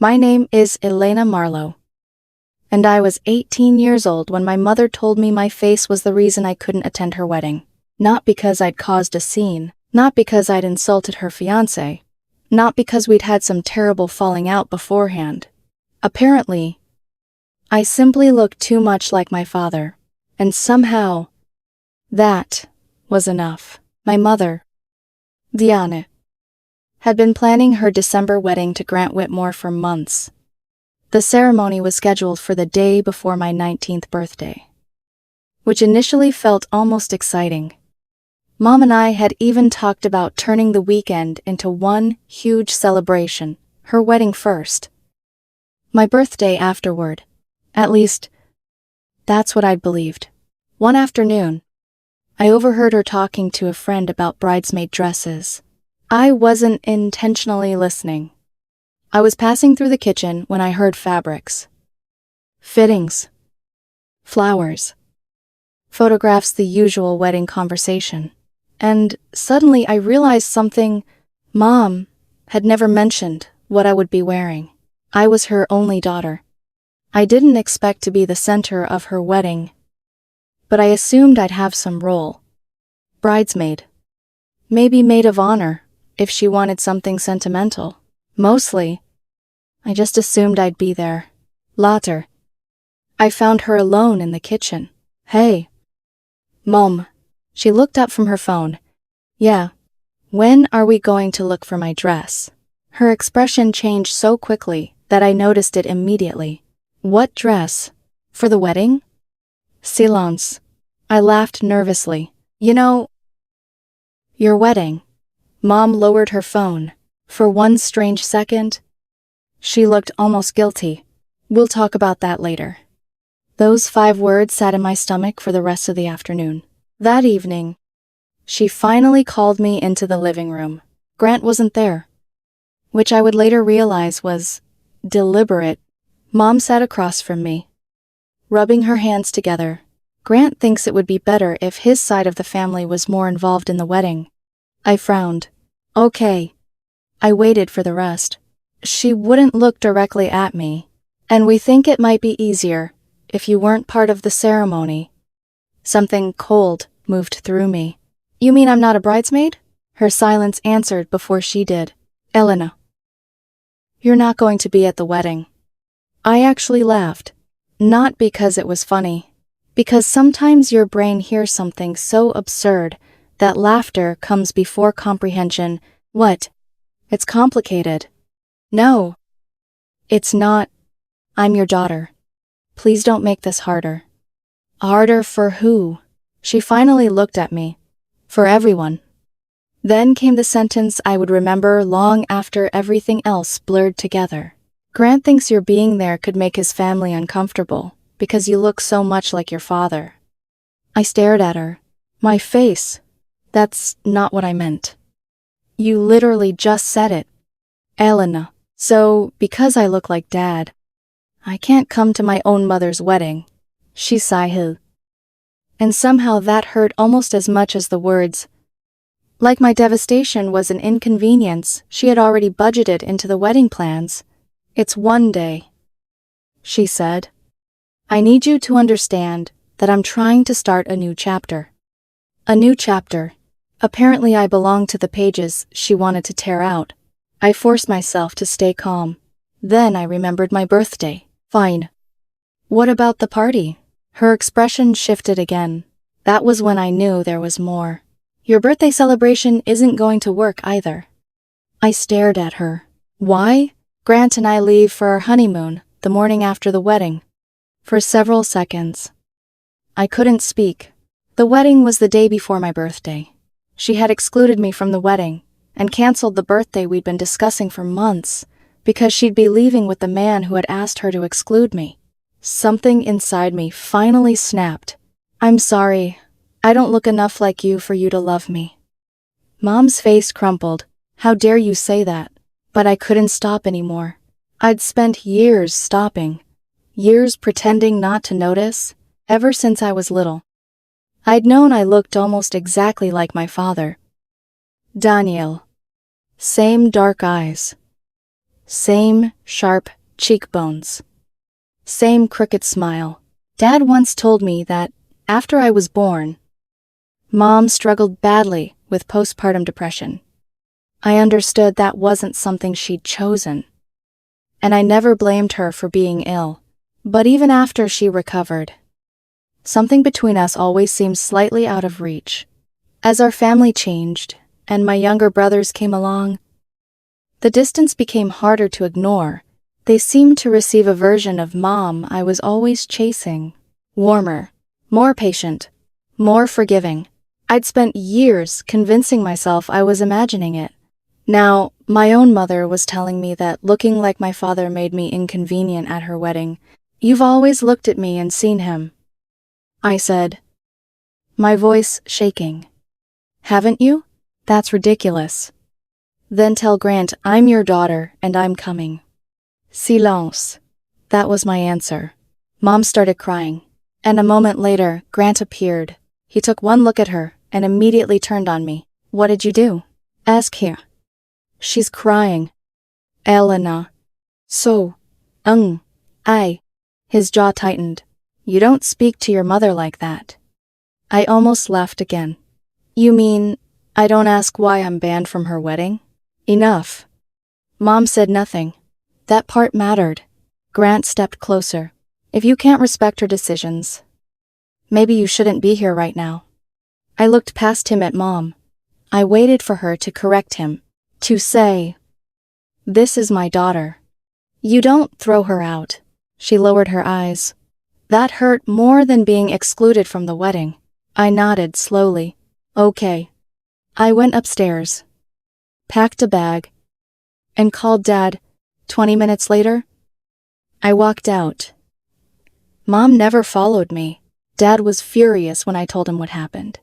My name is Elena Marlowe, and I was 18 years old when my mother told me my face was the reason I couldn't attend her wedding. Not because I'd caused a scene, not because I'd insulted her fiancé, not because we'd had some terrible falling out beforehand. Apparently, I simply looked too much like my father, and somehow, that was enough. My mother, Diana, had been planning her December wedding to Grant Whitmore for months. The ceremony was scheduled for the day before my 19th birthday, which initially felt almost exciting. Mom and I had even talked about turning the weekend into one huge celebration, her wedding first, my birthday afterward. At least, that's what I'd believed. One afternoon, I overheard her talking to a friend about bridesmaid dresses. I wasn't intentionally listening. I was passing through the kitchen when I heard fabrics, fittings, flowers, photographs, the usual wedding conversation. And suddenly I realized something. Mom had never mentioned what I would be wearing. I was her only daughter. I didn't expect to be the center of her wedding, but I assumed I'd have some role. Bridesmaid. Maybe maid of honor, if she wanted something sentimental. Mostly, I just assumed I'd be there. Later, I found her alone in the kitchen. Hey, Mom. She looked up from her phone. Yeah. When are we going to look for my dress? Her expression changed so quickly that I noticed it immediately. What dress? For the wedding? Silence. I laughed nervously. You know, your wedding. Mom lowered her phone. For one strange second, she looked almost guilty. We'll talk about that later. Those 5 words sat in my stomach for the rest of the afternoon. That evening, she finally called me into the living room. Grant wasn't there, which I would later realize was deliberate. Mom sat across from me, rubbing her hands together. Grant thinks it would be better if his side of the family was more involved in the wedding. I frowned. Okay. I waited for the rest. She wouldn't look directly at me. And we think it might be easier if you weren't part of the ceremony. Something cold moved through me. You mean I'm not a bridesmaid? Her silence answered before she did. Elena, you're not going to be at the wedding. I actually laughed. Not because it was funny. Because sometimes your brain hears something so absurd that laughter comes before comprehension. What? It's complicated. No. It's not. I'm your daughter. Please don't make this harder. Harder for who? She finally looked at me. For everyone. Then came the sentence I would remember long after everything else blurred together. Grant thinks your being there could make his family uncomfortable, because you look so much like your father. I stared at her. My face. That's not what I meant. You literally just said it. Elena. So, because I look like Dad, I can't come to my own mother's wedding. She sighed. And somehow that hurt almost as much as the words. Like my devastation was an inconvenience she had already budgeted into the wedding plans. It's one day, she said. I need you to understand that I'm trying to start a new chapter. A new chapter. Apparently I belonged to the pages she wanted to tear out. I forced myself to stay calm. Then I remembered my birthday. Fine. What about the party? Her expression shifted again. That was when I knew there was more. Your birthday celebration isn't going to work either. I stared at her. Why? Grant and I leave for our honeymoon the morning after the wedding. For several seconds, I couldn't speak. The wedding was the day before my birthday. She had excluded me from the wedding and canceled the birthday we'd been discussing for months because she'd be leaving with the man who had asked her to exclude me. Something inside me finally snapped. I'm sorry. I don't look enough like you for you to love me. Mom's face crumpled. How dare you say that? But I couldn't stop anymore. I'd spent years stopping. Years pretending not to notice, ever since I was little. I'd known I looked almost exactly like my father. Daniel. Same dark eyes. Same sharp cheekbones. Same crooked smile. Dad once told me that, after I was born, Mom struggled badly with postpartum depression. I understood that wasn't something she'd chosen, and I never blamed her for being ill. But even after she recovered, something between us always seemed slightly out of reach. As our family changed, and my younger brothers came along, the distance became harder to ignore. They seemed to receive a version of Mom I was always chasing. Warmer, more patient, more forgiving. I'd spent years convincing myself I was imagining it. Now, my own mother was telling me that looking like my father made me inconvenient at her wedding. "You've always looked at me and seen him," I said, my voice shaking. "Haven't you? That's ridiculous. Then tell Grant I'm your daughter and I'm coming." Silence. That was my answer. Mom started crying, and a moment later, Grant appeared. He took one look at her and immediately turned on me. "What did you do?" "Ask her. She's crying." "Elena." "So, I." His jaw tightened. "You don't speak to your mother like that." I almost laughed again. "You mean, I don't ask why I'm banned from her wedding?" "Enough." Mom said nothing. That part mattered. Grant stepped closer. "If you can't respect her decisions, maybe you shouldn't be here right now." I looked past him at Mom. I waited for her to correct him. To say, "This is my daughter. You don't throw her out." She lowered her eyes. That hurt more than being excluded from the wedding. I nodded slowly. "Okay." I went upstairs, packed a bag, and called Dad. 20 minutes later, I walked out. Mom never followed me. Dad was furious when I told him what happened.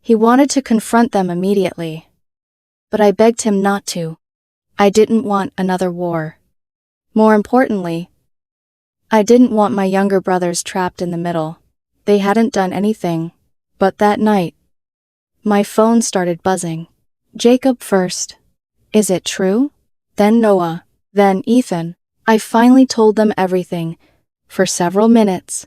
He wanted to confront them immediately, but I begged him not to. I didn't want another war. More importantly, I didn't want my younger brothers trapped in the middle. They hadn't done anything, but that night, my phone started buzzing. Jacob first. "Is it true?" Then Noah. Then Ethan. I finally told them everything. For several minutes,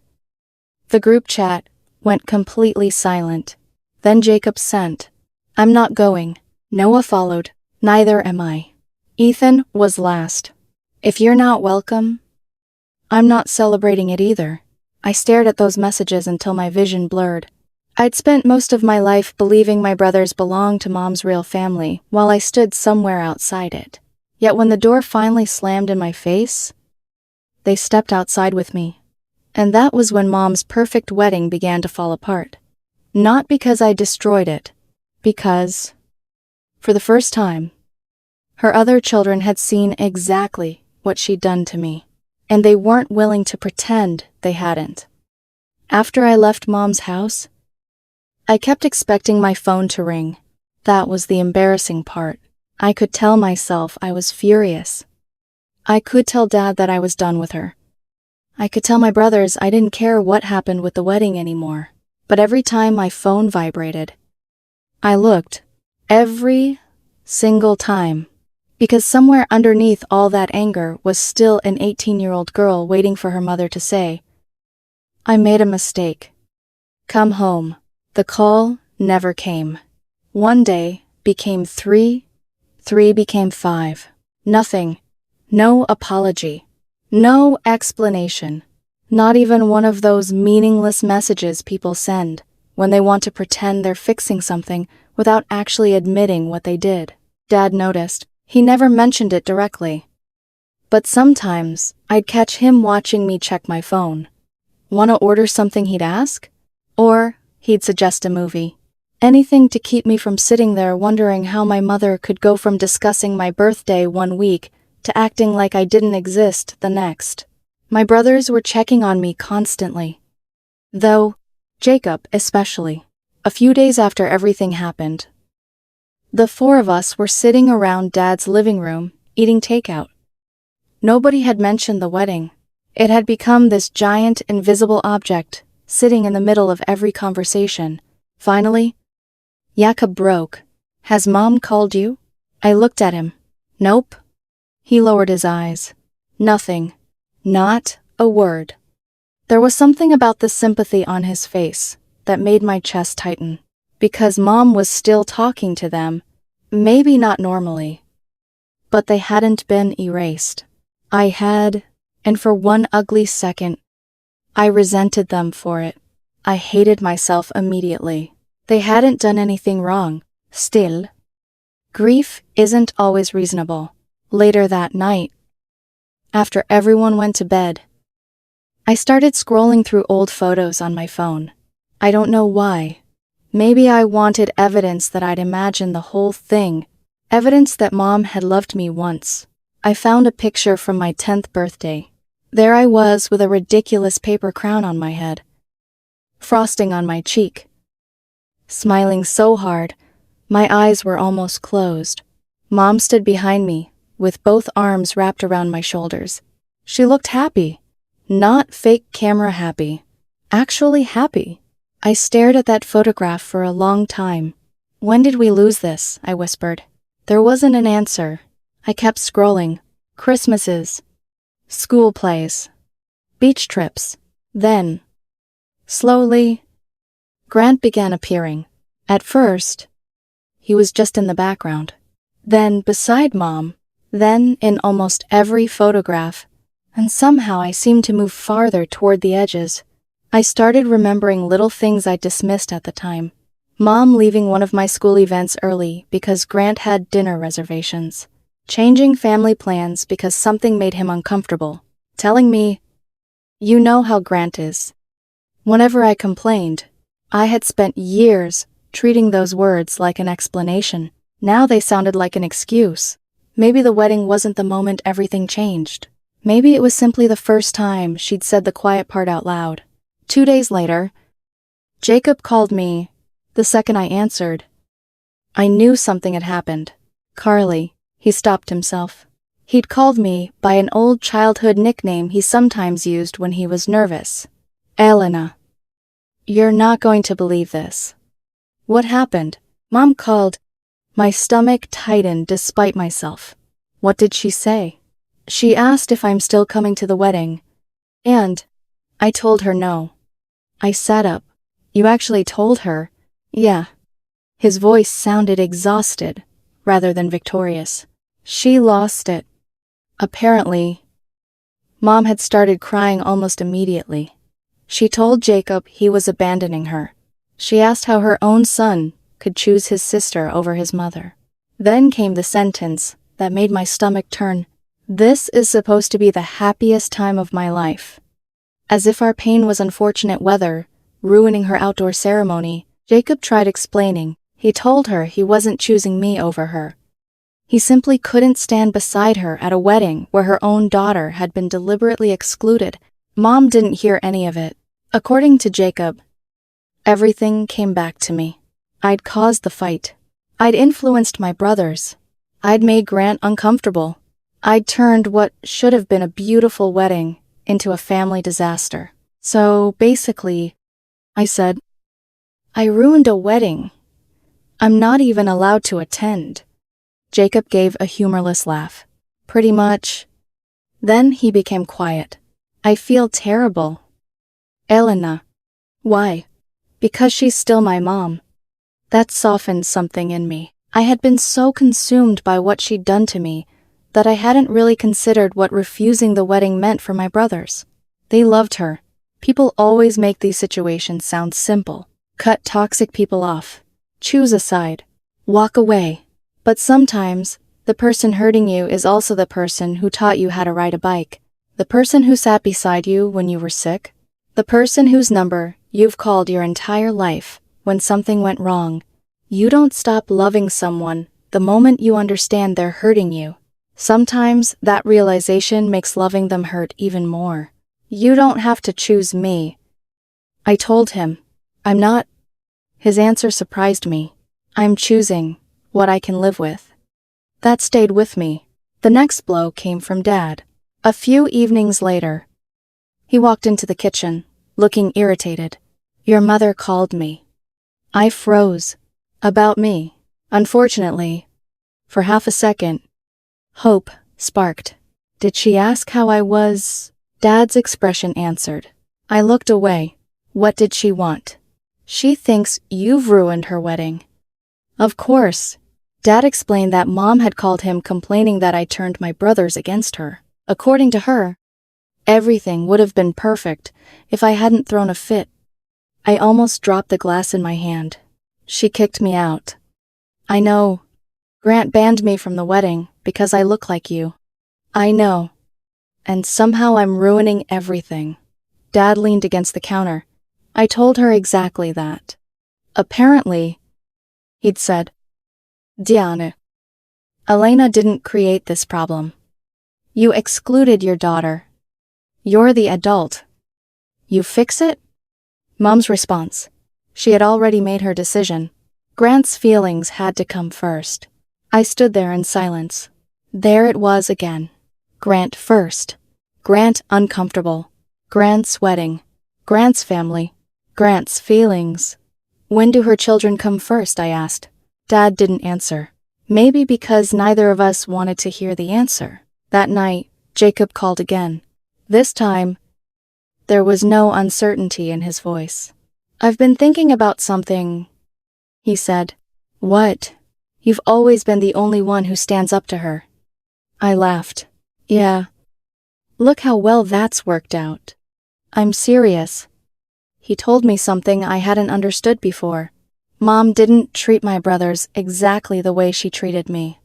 the group chat went completely silent. Then Jacob sent, "I'm not going." Noah followed. "Neither am I." Ethan was last. "If you're not welcome, I'm not celebrating it either." I stared at those messages until my vision blurred. I'd spent most of my life believing my brothers belonged to Mom's real family while I stood somewhere outside it. Yet when the door finally slammed in my face, they stepped outside with me. And that was when Mom's perfect wedding began to fall apart. Not because I destroyed it, because, for the first time, her other children had seen exactly what she'd done to me, and they weren't willing to pretend they hadn't. After I left Mom's house, I kept expecting my phone to ring. That was the embarrassing part. I could tell myself I was furious. I could tell Dad that I was done with her. I could tell my brothers I didn't care what happened with the wedding anymore. But every time my phone vibrated, I looked. Every single time. Because somewhere underneath all that anger was still an 18-year-old girl waiting for her mother to say, "I made a mistake. Come home." The call never came. One day became 3, 3 became 5. Nothing. No apology. No explanation. Not even one of those meaningless messages people send when they want to pretend they're fixing something without actually admitting what they did. Dad noticed. He never mentioned it directly. But sometimes I'd catch him watching me check my phone. "Want to order something?" he'd ask. Or he'd suggest a movie. Anything to keep me from sitting there wondering how my mother could go from discussing my birthday one week to acting like I didn't exist the next. My brothers were checking on me constantly. Though, Jacob especially. A few days after everything happened, the 4 of us were sitting around Dad's living room, eating takeout. Nobody had mentioned the wedding. It had become this giant, invisible object, sitting in the middle of every conversation. Finally, Jacob broke. "Has Mom called you?" I looked at him. "Nope." He lowered his eyes. Nothing. Not a word. There was something about the sympathy on his face that made my chest tighten. Because Mom was still talking to them, maybe not normally. But they hadn't been erased. I had, and for one ugly second, I resented them for it. I hated myself immediately. They hadn't done anything wrong. Still, grief isn't always reasonable. Later that night, after everyone went to bed, I started scrolling through old photos on my phone. I don't know why. Maybe I wanted evidence that I'd imagined the whole thing. Evidence that Mom had loved me once. I found a picture from my 10th birthday. There I was with a ridiculous paper crown on my head. Frosting on my cheek. Smiling so hard, my eyes were almost closed. Mom stood behind me, with both arms wrapped around my shoulders. She looked happy. Not fake camera happy. Actually happy. I stared at that photograph for a long time. When did we lose this? I whispered. There wasn't an answer. I kept scrolling. Christmases. School plays. Beach trips. Then, slowly, Grant began appearing. At first, he was just in the background. Then beside Mom. Then in almost every photograph. And somehow I seemed to move farther toward the edges. I started remembering little things I dismissed at the time. Mom leaving one of my school events early because Grant had dinner reservations. Changing family plans because something made him uncomfortable. Telling me, "You know how Grant is." Whenever I complained, I had spent years treating those words like an explanation. Now they sounded like an excuse. Maybe the wedding wasn't the moment everything changed. Maybe it was simply the first time she'd said the quiet part out loud. 2 days later, Jacob called me. The second I answered, I knew something had happened. Carly, he stopped himself. He'd called me by an old childhood nickname he sometimes used when he was nervous. Elena. You're not going to believe this. What happened? Mom called. My stomach tightened despite myself. What did she say? She asked if I'm still coming to the wedding. And I told her no. I sat up. You actually told her? Yeah. His voice sounded exhausted, rather than victorious. She lost it. Apparently, Mom had started crying almost immediately. She told Jacob he was abandoning her. She asked how her own son could choose his sister over his mother. Then came the sentence that made my stomach turn. This is supposed to be the happiest time of my life. As if our pain was unfortunate weather, ruining her outdoor ceremony, Jacob tried explaining. He told her he wasn't choosing me over her. He simply couldn't stand beside her at a wedding where her own daughter had been deliberately excluded. Mom didn't hear any of it. According to Jacob, everything came back to me. I'd caused the fight. I'd influenced my brothers. I'd made Grant uncomfortable. I'd turned what should have been a beautiful wedding into a family disaster. So basically, I said, I ruined a wedding. I'm not even allowed to attend. Jacob gave a humorless laugh. Pretty much. Then he became quiet. I feel terrible. Elena. Why? Because she's still my mom. That softened something in me. I had been so consumed by what she'd done to me that I hadn't really considered what refusing the wedding meant for my brothers. They loved her. People always make these situations sound simple. Cut toxic people off. Choose a side. Walk away. But sometimes, the person hurting you is also the person who taught you how to ride a bike. The person who sat beside you when you were sick. The person whose number you've called your entire life when something went wrong. You don't stop loving someone the moment you understand they're hurting you. Sometimes that realization makes loving them hurt even more. You don't have to choose me. I told him, I'm not. His answer surprised me. I'm choosing what I can live with. That stayed with me. The next blow came from Dad. A few evenings later, he walked into the kitchen, looking irritated. Your mother called me. I froze. About me. Unfortunately, for half a second, hope sparked. Did she ask how I was? Dad's expression answered. I looked away. What did she want? She thinks you've ruined her wedding. Of course. Dad explained that Mom had called him complaining that I turned my brothers against her. According to her, everything would have been perfect if I hadn't thrown a fit. I almost dropped the glass in my hand. She kicked me out. I know. Grant banned me from the wedding because I look like you. I know. And somehow I'm ruining everything. Dad leaned against the counter. I told her exactly that. Apparently, he'd said, Diana, Elena didn't create this problem. You excluded your daughter. You're the adult. You fix it? Mom's response. She had already made her decision. Grant's feelings had to come first. I stood there in silence. There it was again. Grant first. Grant uncomfortable. Grant's wedding. Grant's family. Grant's feelings. When do her children come first? I asked. Dad didn't answer. Maybe because neither of us wanted to hear the answer. That night, Jacob called again. This time, there was no uncertainty in his voice. I've been thinking about something, he said. What? You've always been the only one who stands up to her. I laughed. Yeah. Look how well that's worked out. I'm serious. He told me something I hadn't understood before. Mom didn't treat my brothers exactly the way she treated me.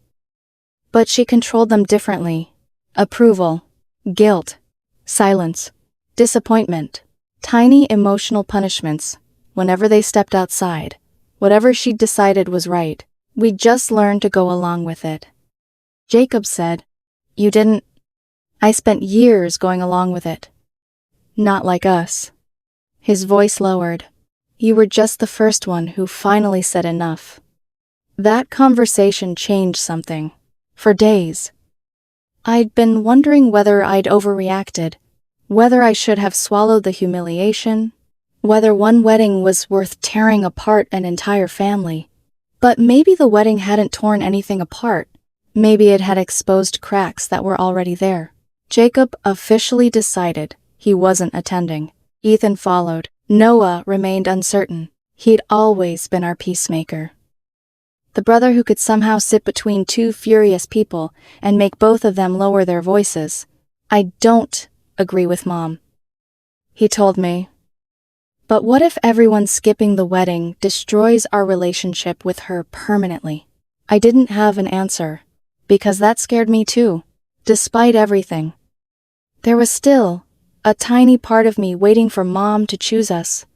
But she controlled them differently. Approval, guilt, silence, disappointment, tiny emotional punishments whenever they stepped outside. Whatever she decided was right, we just learned to go along with it. Jacob said, You didn't. I spent years going along with it. Not like us. His voice lowered. You were just the first one who finally said enough. That conversation changed something. For days. I'd been wondering whether I'd overreacted, whether I should have swallowed the humiliation, whether one wedding was worth tearing apart an entire family. But maybe the wedding hadn't torn anything apart. Maybe it had exposed cracks that were already there. Jacob officially decided he wasn't attending. Ethan followed. Noah remained uncertain. He'd always been our peacemaker. The brother who could somehow sit between two furious people and make both of them lower their voices. I don't agree with Mom, he told me. But what if everyone skipping the wedding destroys our relationship with her permanently? I didn't have an answer, because that scared me too. Despite everything, there was still a tiny part of me waiting for Mom to choose us.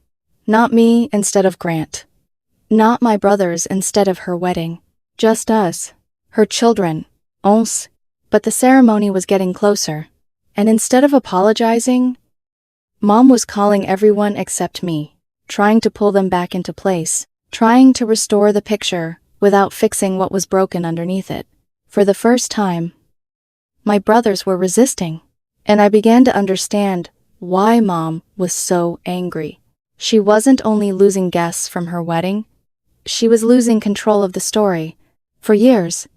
Not me instead of Grant. Not my brothers instead of her wedding. Just us. Her children. Ons. But the ceremony was getting closer. And instead of apologizing, Mom was calling everyone except me, trying to pull them back into place, trying to restore the picture without fixing what was broken underneath it. For the first time, my brothers were resisting, and I began to understand why Mom was so angry. She wasn't only losing guests from her wedding, she was losing control of the story. For years,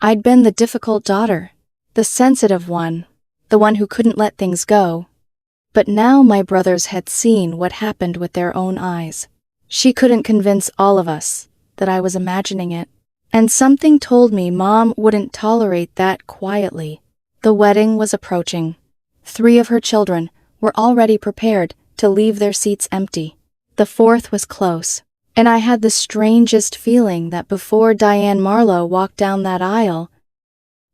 I'd been the difficult daughter, the sensitive one, the one who couldn't let things go. But now my brothers had seen what happened with their own eyes. She couldn't convince all of us that I was imagining it. And something told me Mom wouldn't tolerate that quietly. The wedding was approaching. 3 of her children were already prepared to leave their seats empty. The 4th was close. And I had the strangest feeling that before Diane Marlowe walked down that aisle,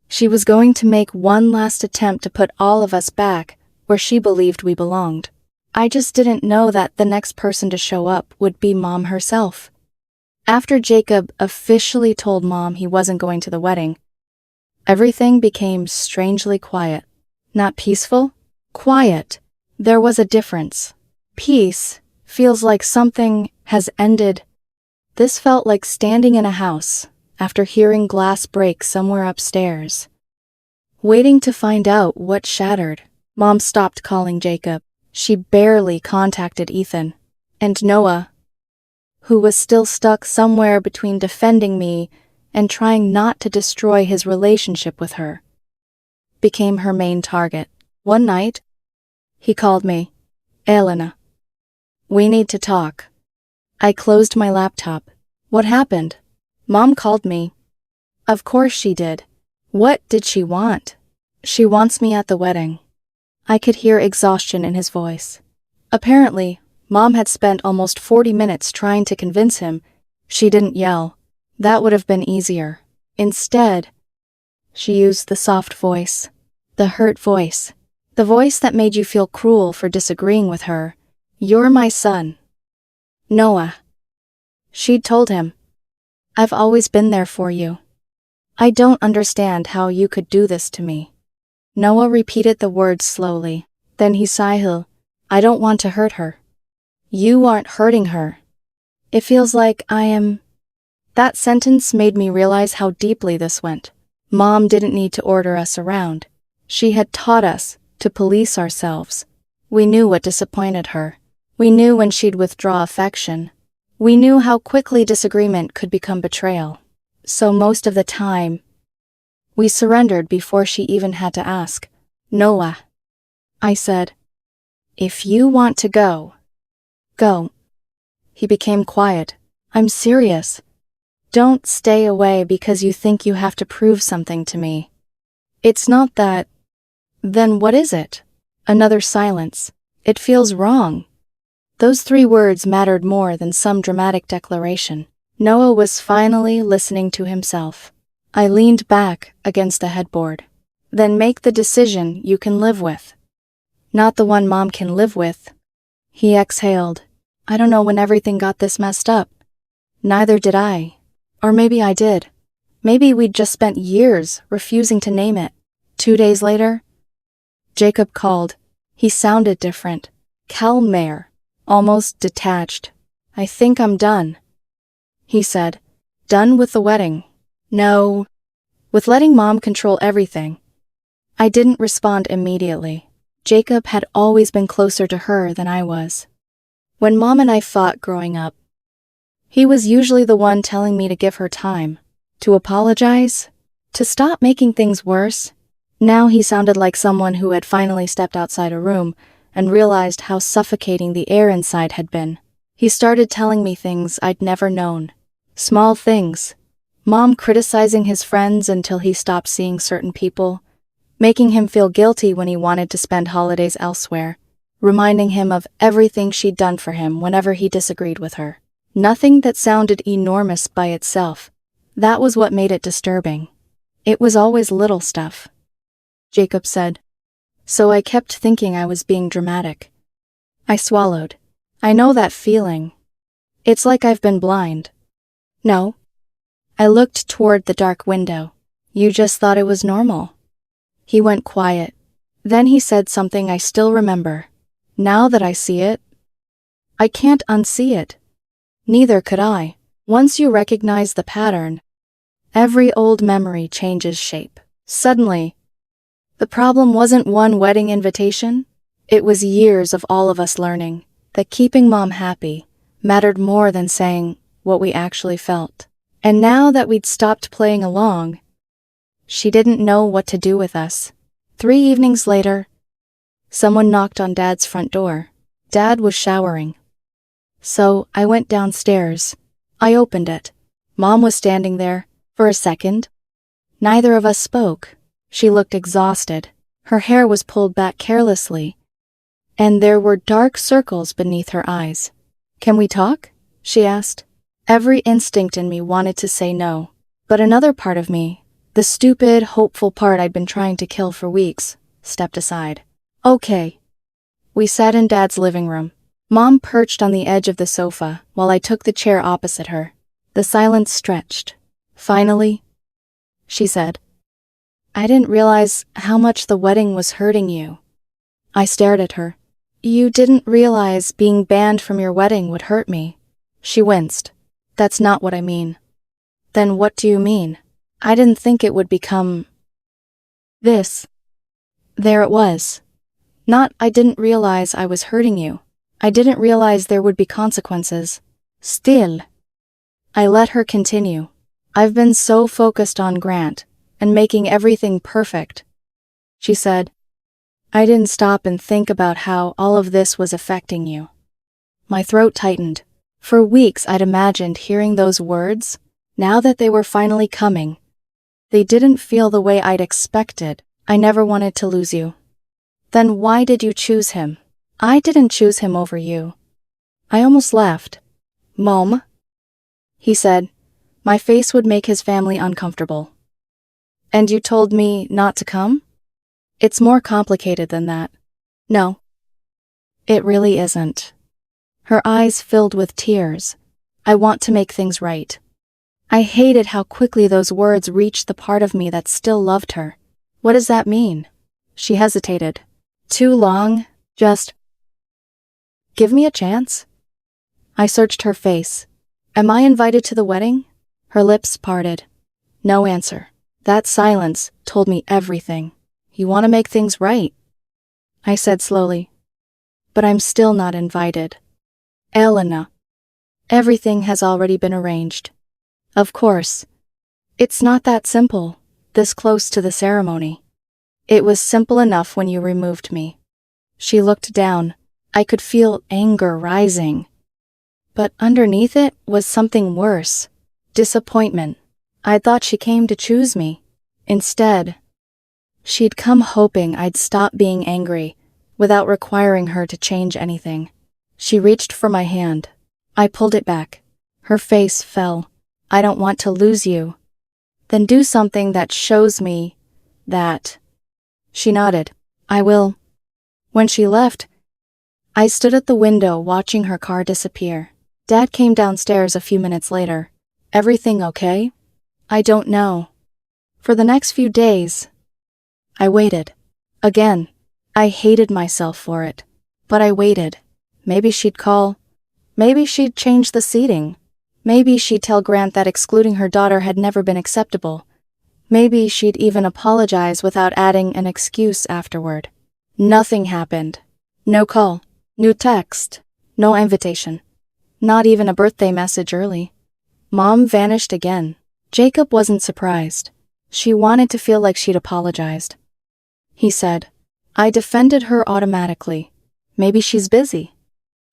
she was going to make one last attempt to put all of us back where she believed we belonged. I just didn't know that the next person to show up would be Mom herself. After Jacob officially told Mom he wasn't going to the wedding, everything became strangely quiet. Not peaceful, quiet. There was a difference. Peace feels like something has ended. This felt like standing in a house after hearing glass break somewhere upstairs, waiting to find out what shattered. Mom stopped calling Jacob. She barely contacted Ethan. And Noah, who was still stuck somewhere between defending me and trying not to destroy his relationship with her. became her main target. One night, he called me. Elena. We need to talk. I closed my laptop. What happened? Mom called me. Of course she did. What did she want? She wants me at the wedding. I could hear exhaustion in his voice. Apparently, Mom had spent almost 40 minutes trying to convince him. She didn't yell. That would have been easier. Instead, she used the soft voice, the hurt voice, the voice that made you feel cruel for disagreeing with her. You're my son. Noah. She'd told him. I've always been there for you. I don't understand how you could do this to me. Noah repeated the words slowly. Then he sighed. I don't want to hurt her. You aren't hurting her. It feels like I am. That sentence made me realize how deeply this went. Mom didn't need to order us around. She had taught us to police ourselves. We knew what disappointed her. We knew when she'd withdraw affection. We knew how quickly disagreement could become betrayal. So most of the time, we surrendered before she even had to ask. Noah. I said. If you want to go, go. He became quiet. I'm serious. Don't stay away because you think you have to prove something to me. It's not that. Then what is it? Another silence. It feels wrong. Those 3 words mattered more than some dramatic declaration. Noah was finally listening to himself. I leaned back against the headboard. Then make the decision you can live with. Not the one Mom can live with. He exhaled. I don't know when everything got this messed up. Neither did I. Or maybe I did. Maybe we'd just spent years refusing to name it. 2 days later, Jacob called. He sounded different. Calmer. Almost detached. I think I'm done. He said. Done with the wedding? No. With letting Mom control everything. I didn't respond immediately. Jacob had always been closer to her than I was. When Mom and I fought growing up, he was usually the one telling me to give her time, to apologize, to stop making things worse. Now he sounded like someone who had finally stepped outside a room and realized how suffocating the air inside had been. He started telling me things I'd never known. Small things. Mom criticizing his friends until he stopped seeing certain people, making him feel guilty when he wanted to spend holidays elsewhere, reminding him of everything she'd done for him whenever he disagreed with her. Nothing that sounded enormous by itself. That was what made it disturbing. It was always little stuff. Jacob said. So I kept thinking I was being dramatic. I swallowed. I know that feeling. It's like I've been blind. No. I looked toward the dark window. You just thought it was normal. He went quiet. Then he said something I still remember. Now that I see it, I can't unsee it. Neither could I. Once you recognize the pattern, every old memory changes shape. Suddenly, the problem wasn't one wedding invitation. It was years of all of us learning that keeping Mom happy mattered more than saying what we actually felt. And now that we'd stopped playing along, she didn't know what to do with us. 3 evenings later, someone knocked on Dad's front door. Dad was showering. So I went downstairs. I opened it. Mom was standing there. For a second, neither of us spoke. She looked exhausted. Her hair was pulled back carelessly, and there were dark circles beneath her eyes. Can we talk? She asked. Every instinct in me wanted to say no, but another part of me, the stupid, hopeful part I'd been trying to kill for weeks, stepped aside. Okay. We sat in Dad's living room. Mom perched on the edge of the sofa while I took the chair opposite her. The silence stretched. Finally, she said, I didn't realize how much the wedding was hurting you. I stared at her. You didn't realize being banned from your wedding would hurt me. She winced. That's not what I mean. Then what do you mean? I didn't think it would become this. There it was. Not I didn't realize I was hurting you. I didn't realize there would be consequences. Still. I let her continue. I've been so focused on Grant and making everything perfect she said. I didn't stop and think about how all of this was affecting you. My throat tightened. For weeks I'd imagined hearing those words. Now that they were finally coming, they didn't feel the way I'd expected. I never wanted to lose you. Then why did you choose him? I didn't choose him over you. I almost laughed. Mom, he said, my face would make his family uncomfortable. And you told me not to come? It's more complicated than that. No. It really isn't. Her eyes filled with tears. I want to make things right. I hated how quickly those words reached the part of me that still loved her. What does that mean? She hesitated. Too long, just give me a chance. I searched her face. Am I invited to the wedding? Her lips parted. No answer. That silence told me everything. You want to make things right, I said slowly. But I'm still not invited. Elena. Everything has already been arranged. Of course. It's not that simple, this close to the ceremony. It was simple enough when you removed me. She looked down. I could feel anger rising. But underneath it was something worse. Disappointment. I thought she came to choose me. Instead, she'd come hoping I'd stop being angry, without requiring her to change anything. She reached for my hand. I pulled it back. Her face fell. I don't want to lose you. Then do something that shows me that. She nodded. I will. When she left, I stood at the window watching her car disappear. Dad came downstairs a few minutes later. Everything okay? I don't know. For the next few days, I waited. Again, I hated myself for it. But I waited. Maybe she'd call. Maybe she'd change the seating. Maybe she'd tell Grant that excluding her daughter had never been acceptable. Maybe she'd even apologize without adding an excuse afterward. Nothing happened. No call. No text. No invitation. Not even a birthday message early. Mom vanished again. Jacob wasn't surprised. She wanted to feel like she'd apologized. He said, I defended her automatically. Maybe she's busy.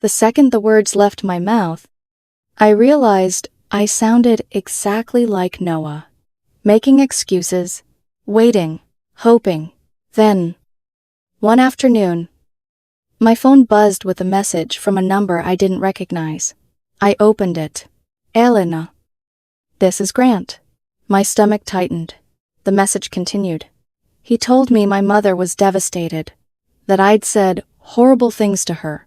The second the words left my mouth, I realized I sounded exactly like Noah. Making excuses, waiting, hoping. Then, one afternoon, my phone buzzed with a message from a number I didn't recognize. I opened it. Elena. This is Grant. My stomach tightened. The message continued. He told me my mother was devastated, that I'd said horrible things to her,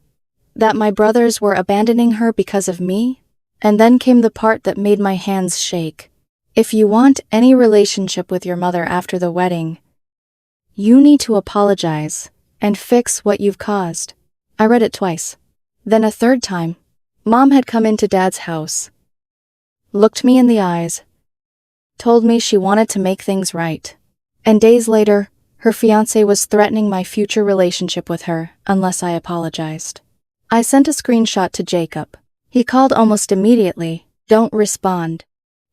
that my brothers were abandoning her because of me, and then came the part that made my hands shake. If you want any relationship with your mother after the wedding, you need to apologize and fix what you've caused. I read it twice. Then a third time. Mom had come into Dad's house, looked me in the eyes, told me she wanted to make things right. And days later, her fiancé was threatening my future relationship with her unless I apologized. I sent a screenshot to Jacob. He called almost immediately. Don't respond.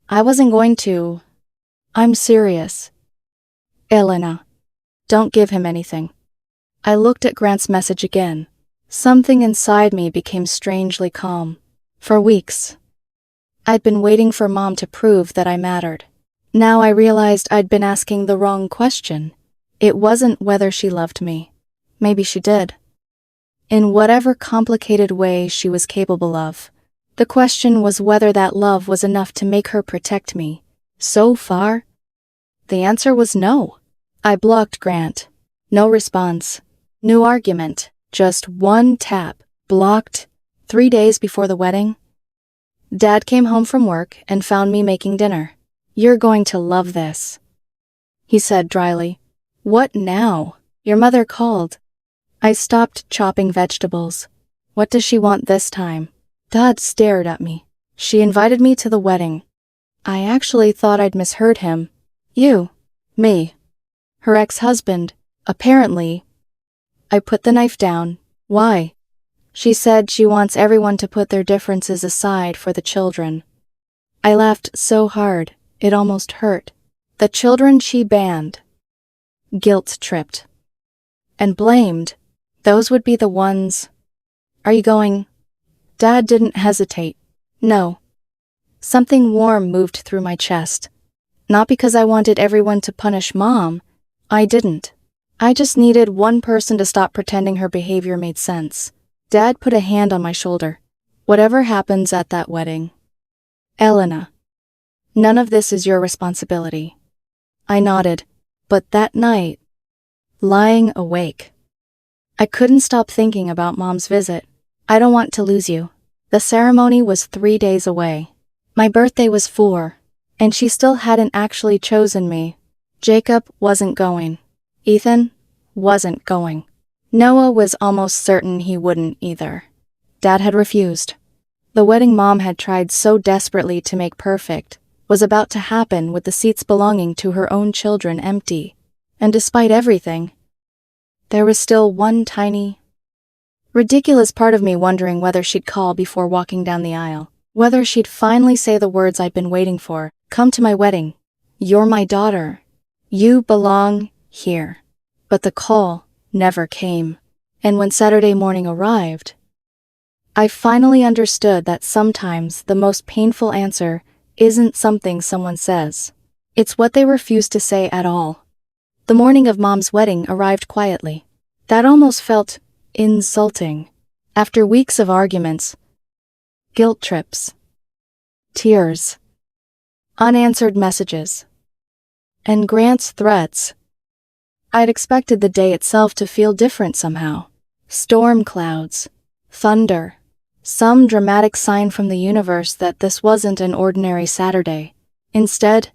I wasn't going to. I'm serious. Elena. Don't give him anything. I looked at Grant's message again. Something inside me became strangely calm. For weeks, I'd been waiting for Mom to prove that I mattered. Now I realized I'd been asking the wrong question. It wasn't whether she loved me. Maybe she did. In whatever complicated way she was capable of. The question was whether that love was enough to make her protect me. So far, the answer was no. I blocked Grant. No response. No argument. Just one tap. Blocked. 3 days before the wedding, Dad came home from work and found me making dinner. You're going to love this, he said dryly. What now? Your mother called. I stopped chopping vegetables. What does she want this time? Dad stared at me. She invited me to the wedding. I actually thought I'd misheard him. You. Me. Her ex-husband. Apparently. I put the knife down. Why? She said she wants everyone to put their differences aside for the children. I laughed so hard, it almost hurt. The children she banned. guilt-tripped, and blamed. Those would be the ones. Are you going? Dad didn't hesitate. No. Something warm moved through my chest. Not because I wanted everyone to punish Mom. I didn't. I just needed one person to stop pretending her behavior made sense. Dad put a hand on my shoulder. Whatever happens at that wedding, Elena, none of this is your responsibility. I nodded, but that night, lying awake, I couldn't stop thinking about Mom's visit. I don't want to lose you. The ceremony was 3 days away. My birthday was 4, and she still hadn't actually chosen me. Jacob wasn't going. Ethan wasn't going. Noah was almost certain he wouldn't either. Dad had refused. The wedding Mom had tried so desperately to make perfect was about to happen with the seats belonging to her own children empty. And despite everything, there was still one tiny, ridiculous part of me wondering whether she'd call before walking down the aisle. Whether she'd finally say the words I'd been waiting for. Come to my wedding. You're my daughter. You belong here. But the call never came. And when Saturday morning arrived, I finally understood that sometimes the most painful answer isn't something someone says. It's what they refuse to say at all. The morning of Mom's wedding arrived quietly. That almost felt insulting. After weeks of arguments, guilt trips, tears, unanswered messages, and Grant's threats, I'd expected the day itself to feel different somehow. Storm clouds, thunder, some dramatic sign from the universe that this wasn't an ordinary Saturday. Instead,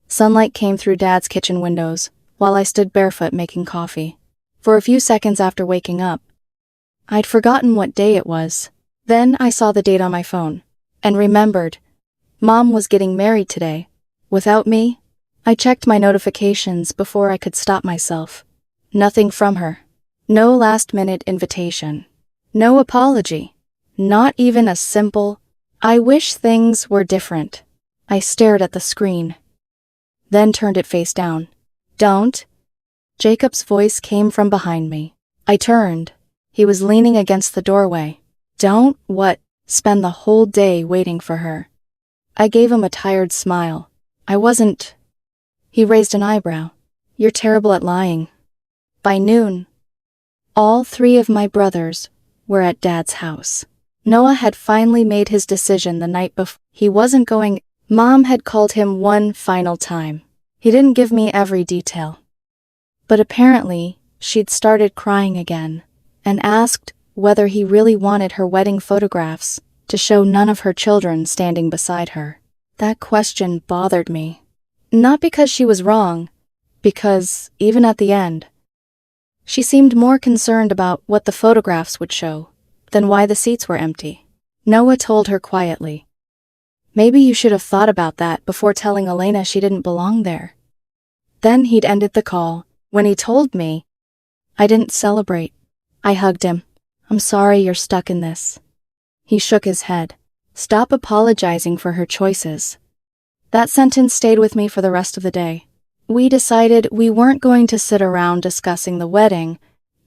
sunlight came through Dad's kitchen windows while I stood barefoot making coffee. For a few seconds after waking up, I'd forgotten what day it was. Then I saw the date on my phone and remembered Mom was getting married today. Without me, I checked my notifications before I could stop myself. Nothing from her. No last-minute invitation. No apology. Not even a simple, I wish things were different. I stared at the screen, then turned it face down. Don't. Jacob's voice came from behind me. I turned. He was leaning against the doorway. Don't what? Spend the whole day waiting for her. I gave him a tired smile. I wasn't. He raised an eyebrow. You're terrible at lying. By noon, all 3 of my brothers were at Dad's house. Noah had finally made his decision the night before. He wasn't going. Mom had called him one final time. He didn't give me every detail. But apparently, she'd started crying again and asked whether he really wanted her wedding photographs to show none of her children standing beside her. That question bothered me. Not because she was wrong, because, even at the end, she seemed more concerned about what the photographs would show than why the seats were empty. Noah told her quietly, maybe you should have thought about that before telling Elena she didn't belong there. Then he'd ended the call. When he told me, I didn't celebrate. I hugged him. I'm sorry you're stuck in this. He shook his head. Stop apologizing for her choices. That sentence stayed with me for the rest of the day. We decided we weren't going to sit around discussing the wedding.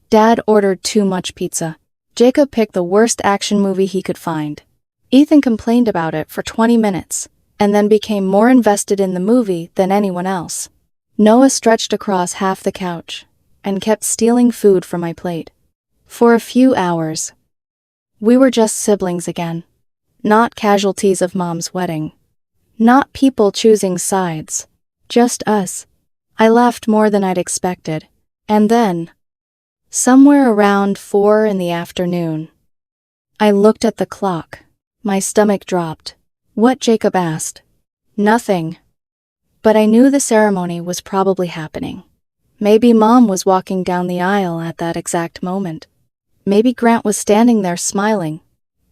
Dad ordered too much pizza. Jacob picked the worst action movie he could find. Ethan complained about it for 20 minutes, and then became more invested in the movie than anyone else. Noah stretched across half the couch and kept stealing food from my plate. For a few hours, we were just siblings again. Not casualties of Mom's wedding. Not people choosing sides. Just us. I laughed more than I'd expected. And then, somewhere around 4 in the afternoon, I looked at the clock. My stomach dropped. What? Jacob asked. Nothing. But I knew the ceremony was probably happening. Maybe Mom was walking down the aisle at that exact moment. Maybe Grant was standing there smiling.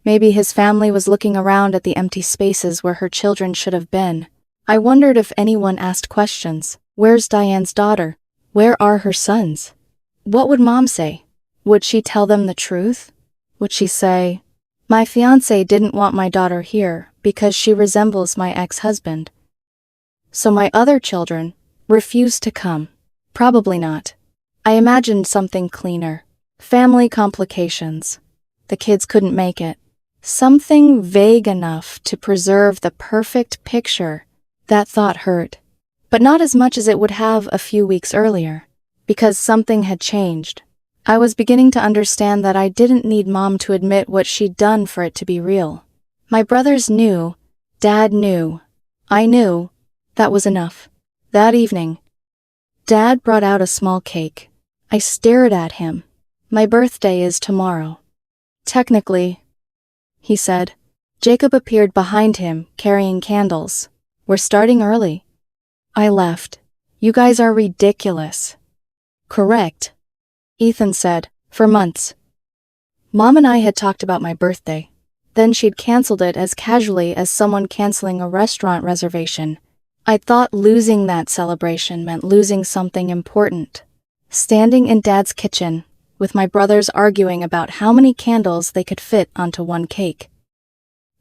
Maybe his family was looking around at the empty spaces where her children should have been. I wondered if anyone asked questions. Where's Diane's daughter? Where are her sons? What would Mom say? Would she tell them the truth? Would she say, my fiancé didn't want my daughter here because she resembles my ex-husband, so my other children refused to come? Probably not. I imagined something cleaner. Family complications. The kids couldn't make it. Something vague enough to preserve the perfect picture. That thought hurt. But not as much as it would have a few weeks earlier. Because something had changed. I was beginning to understand that I didn't need Mom to admit what she'd done for it to be real. My brothers knew. Dad knew. I knew. That was enough. That evening, Dad brought out a small cake. I stared at him. My birthday is tomorrow. Technically, he said. Jacob appeared behind him, carrying candles. We're starting early. I laughed. You guys are ridiculous. Correct, Ethan said, for months. Mom and I had talked about my birthday. Then she'd canceled it as casually as someone canceling a restaurant reservation. I thought losing that celebration meant losing something important. Standing in Dad's kitchen, with my brothers arguing about how many candles they could fit onto one cake.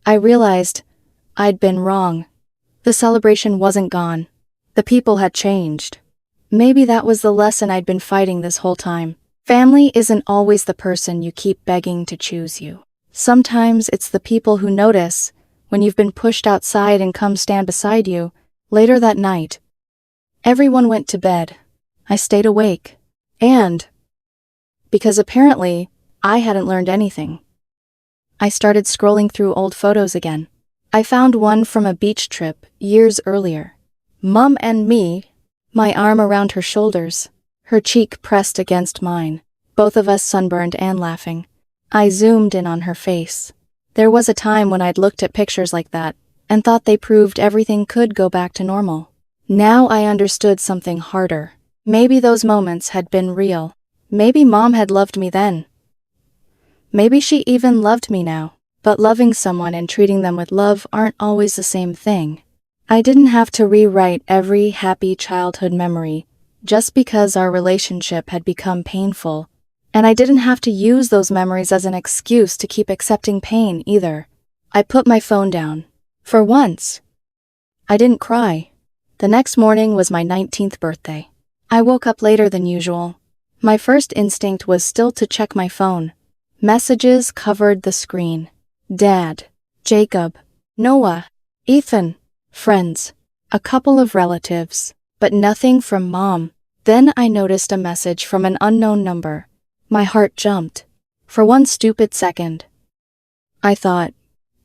I realized I'd been wrong. The celebration wasn't gone. The people had changed. Maybe that was the lesson I'd been fighting this whole time. Family isn't always the person you keep begging to choose you. Sometimes it's the people who notice when you've been pushed outside and come stand beside you. Later that night, everyone went to bed. I stayed awake. And because apparently I hadn't learned anything, I started scrolling through old photos again. I found one from a beach trip years earlier. Mom and me, my arm around her shoulders, her cheek pressed against mine, both of us sunburned and laughing. I zoomed in on her face. There was a time when I'd looked at pictures like that and thought they proved everything could go back to normal. Now I understood something harder. Maybe those moments had been real. Maybe Mom had loved me then. Maybe she even loved me now. But loving someone and treating them with love aren't always the same thing. I didn't have to rewrite every happy childhood memory just because our relationship had become painful. And I didn't have to use those memories as an excuse to keep accepting pain either. I put my phone down. For once, I didn't cry. The next morning was my 19th birthday. I woke up later than usual. My first instinct was still to check my phone. Messages covered the screen. Dad, Jacob, Noah, Ethan, friends, a couple of relatives, but nothing from Mom. Then I noticed a message from an unknown number. My heart jumped. For one stupid second, I thought,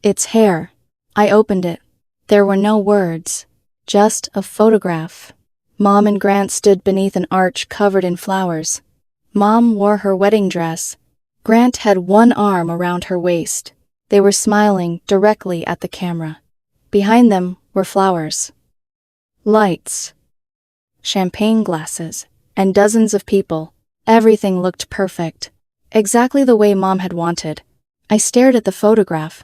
it's hair. I opened it. There were no words, just a photograph. Mom and Grant stood beneath an arch covered in flowers. Mom wore her wedding dress. Grant had one arm around her waist. They were smiling directly at the camera. Behind them were flowers, lights, champagne glasses, and dozens of people. Everything looked perfect, exactly the way Mom had wanted. I stared at the photograph.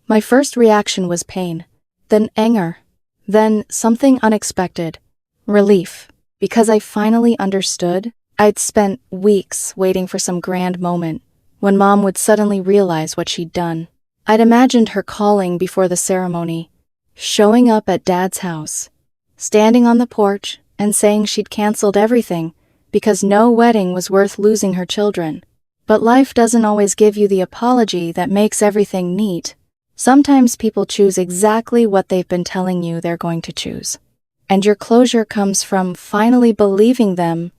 My first reaction was pain, then anger, then something unexpected, relief, because I finally understood. I'd spent weeks waiting for some grand moment when Mom would suddenly realize what she'd done. I'd imagined her calling before the ceremony, showing up at Dad's house, standing on the porch and saying she'd canceled everything because no wedding was worth losing her children. But life doesn't always give you the apology that makes everything neat. Sometimes people choose exactly what they've been telling you they're going to choose. And your closure comes from finally believing them.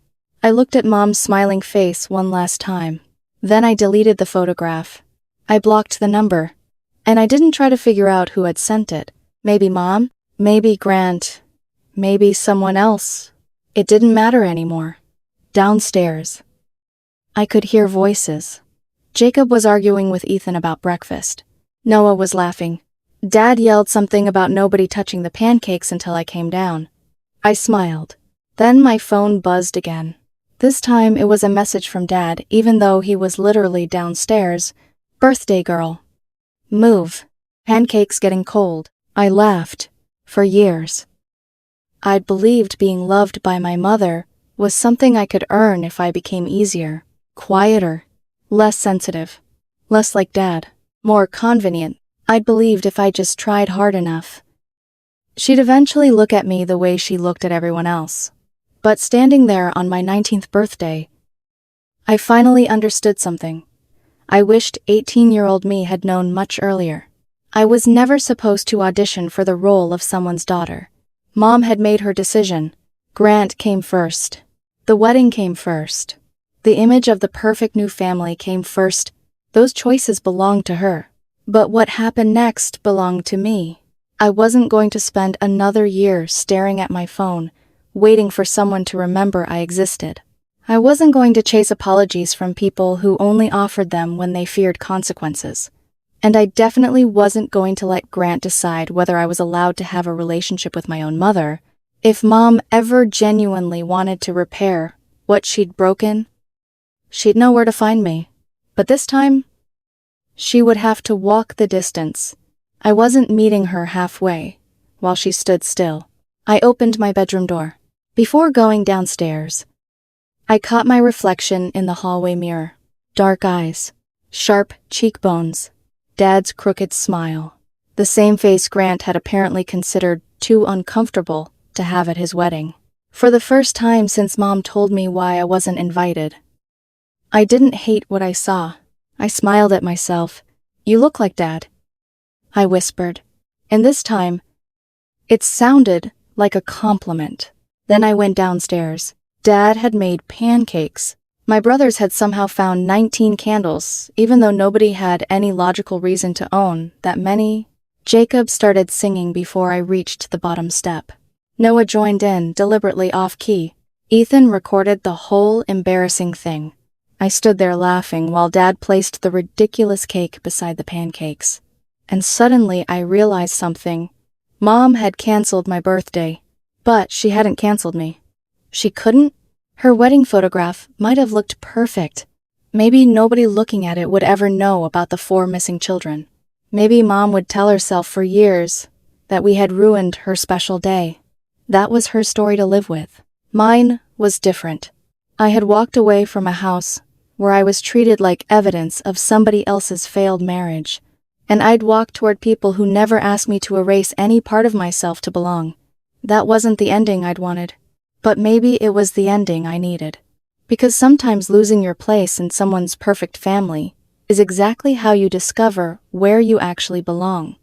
I looked at Mom's smiling face one last time. Then I deleted the photograph. I blocked the number. And I didn't try to figure out who had sent it. Maybe Mom, maybe Grant, maybe someone else. It didn't matter anymore. Downstairs, I could hear voices. Jacob was arguing with Ethan about breakfast. Noah was laughing. Dad yelled something about nobody touching the pancakes until I came down. I smiled. Then my phone buzzed again. This time it was a message from Dad, even though he was literally downstairs. Birthday girl. Move. Pancakes getting cold. I laughed. For years, I'd believed being loved by my mother was something I could earn if I became easier, quieter, less sensitive, less like Dad, more convenient. I'd believed if I just tried hard enough, she'd eventually look at me the way she looked at everyone else. But standing there on my 19th birthday, I finally understood something I wished 18-year-old me had known much earlier. I was never supposed to audition for the role of someone's daughter. Mom had made her decision. Grant came first. The wedding came first. The image of the perfect new family came first. Those choices belonged to her. But what happened next belonged to me. I wasn't going to spend another year staring at my phone, waiting for someone to remember I existed. I wasn't going to chase apologies from people who only offered them when they feared consequences. And I definitely wasn't going to let Grant decide whether I was allowed to have a relationship with my own mother. If Mom ever genuinely wanted to repair what she'd broken, she'd know where to find me. But this time, she would have to walk the distance. I wasn't meeting her halfway, while she stood still. I opened my bedroom door. Before going downstairs, I caught my reflection in the hallway mirror. Dark eyes, sharp cheekbones, Dad's crooked smile. The same face Grant had apparently considered too uncomfortable to have at his wedding. For the first time since Mom told me why I wasn't invited, I didn't hate what I saw. I smiled at myself. "You look like Dad," I whispered. And this time, it sounded like a compliment. Then I went downstairs. Dad had made pancakes. My brothers had somehow found 19 candles, even though nobody had any logical reason to own that many. Jacob started singing before I reached the bottom step. Noah joined in, deliberately off-key. Ethan recorded the whole embarrassing thing. I stood there laughing while Dad placed the ridiculous cake beside the pancakes. And suddenly I realized something. Mom had canceled my birthday, but she hadn't canceled me. She couldn't? Her wedding photograph might have looked perfect. Maybe nobody looking at it would ever know about the 4 missing children. Maybe Mom would tell herself for years that we had ruined her special day. That was her story to live with. Mine was different. I had walked away from a house where I was treated like evidence of somebody else's failed marriage, and I'd walked toward people who never asked me to erase any part of myself to belong. That wasn't the ending I'd wanted. But maybe it was the ending I needed. Because sometimes losing your place in someone's perfect family is exactly how you discover where you actually belong.